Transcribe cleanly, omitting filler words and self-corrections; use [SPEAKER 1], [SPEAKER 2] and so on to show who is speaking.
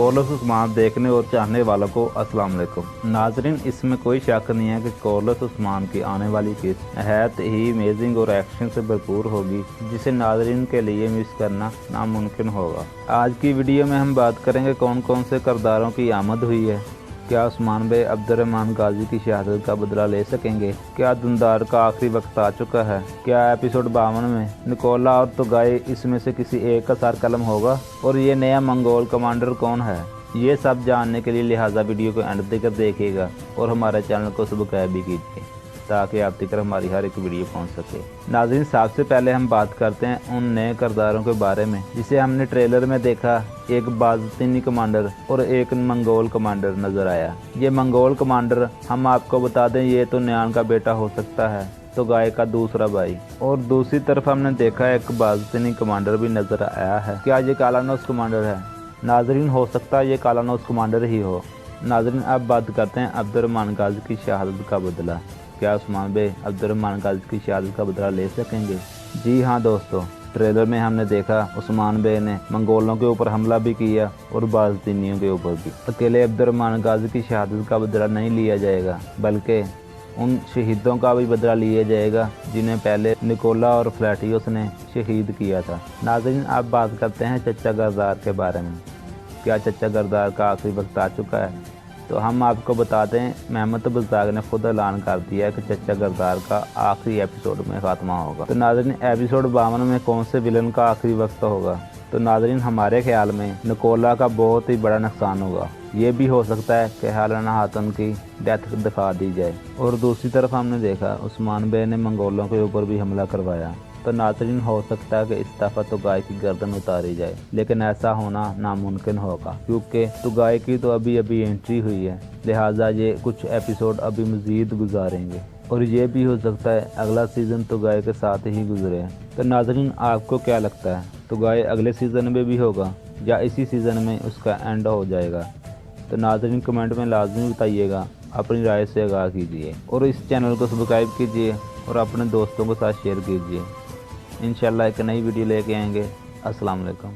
[SPEAKER 1] Cordless Usman देखने और चाहने वालों को अस्सलाम वालेकुम। नाजरीन, इसमें कोई शक नहीं है कि कॉर्डलेस उस्मान की आने वाली किस्त बहुत ही अमेजिंग और एक्शन से भरपूर होगी, जिसे नाजरीन के लिए मिस करना नामुमकिन होगा। आज की वीडियो में हम बात करेंगे कौन कौन से किरदारों की आमद हुई है, क्या उस्मान भाई अब्दुर्रहमान गाजी की शहादत का बदला ले सकेंगे, क्या धुंधार का आखिरी वक्त आ चुका है, क्या एपिसोड 52 में निकोला और तुगाई इसमें से किसी एक का सर कलम होगा, और ये नया मंगोल कमांडर कौन है। ये सब जानने के लिए लिहाजा वीडियो को एंड तक देखिएगा और हमारे चैनल को सब्सक्राइब भी कीजिए ताकि आप तक हमारी हर एक वीडियो पहुंच सके। नाज़रीन, सबसे पहले हम बात करते हैं उन नए किरदारों के बारे में जिसे हमने ट्रेलर में देखा। एक बाज़तीनी कमांडर और एक मंगोल कमांडर नज़र आया। ये मंगोल कमांडर, हम आपको बता दें, ये तो न्यान का बेटा हो सकता है, तो गाय का दूसरा भाई। और दूसरी तरफ हमने देखा एक बाज़तीनी कमांडर भी नज़र आया है। क्या ये कालानौस कमांडर है? नाजरीन, हो सकता है ये कालानौस कमांडर ही हो। नाजरीन, अब बात करते हैं अब्दुर्रहमान गाजी की शहादत का बदला। क्या उस्मान भाई अब्दुर्रहमान गाजी की शहादत का बदला ले सकेंगे? जी हाँ दोस्तों, ट्रेलर में हमने देखा उस्मान भाई ने मंगोलों के ऊपर हमला भी किया और बाज़तीनियों के ऊपर भी। अकेले अब्दुर्रहमान गाजी की शहादत का बदला नहीं लिया जाएगा, बल्कि उन शहीदों का भी बदला लिया जाएगा जिन्हें पहले निकोला और फ्लैटियस ने शहीद किया था। नाज़रीन, अब बात करते हैं चचा गरदार के बारे में। क्या चचा गरदार का आखिरी वक्त आ चुका है? तो हम आपको बता दें, महमद बज़दार ने खुद ऐलान कर दिया है कि चचा गरदार का आखिरी एपिसोड में खात्मा होगा। तो नाज़रीन, एपिसोड 52 में कौन से विलन का आखिरी वक्त होगा? तो नाज़रीन, हमारे ख्याल में निकोला का बहुत ही बड़ा नुकसान होगा। ये भी हो सकता है कि हेलेना खातून की डेथ दिखा दी जाए। और दूसरी तरफ हमने देखा उस्मान भाई ने मंगोलों के ऊपर भी हमला करवाया। तो नाज़रीन, हो सकता है कि इस दफ़ा तुगाई की गर्दन उतारी जाए, लेकिन ऐसा होना नामुमकिन होगा क्योंकि तुगाई की तो अभी एंट्री हुई है, लिहाजा ये कुछ एपिसोड अभी मज़ीद गुजारेंगे। और ये भी हो सकता है अगला सीज़न तुगाई के साथ ही गुजरे। तो नाज़रीन, आपको क्या लगता है, तुगाई अगले सीज़न में भी होगा या इसी सीज़न में उसका एंड हो जाएगा? तो नाज़रीन, कमेंट में लाजमी बताइएगा, अपनी राय से आगाह कीजिए और इस चैनल को सब्सक्राइब कीजिए और अपने दोस्तों के साथ शेयर कीजिए। इंशाल्लाह एक नई वीडियो लेके आएंगे। अस्सलाम वालेकुम।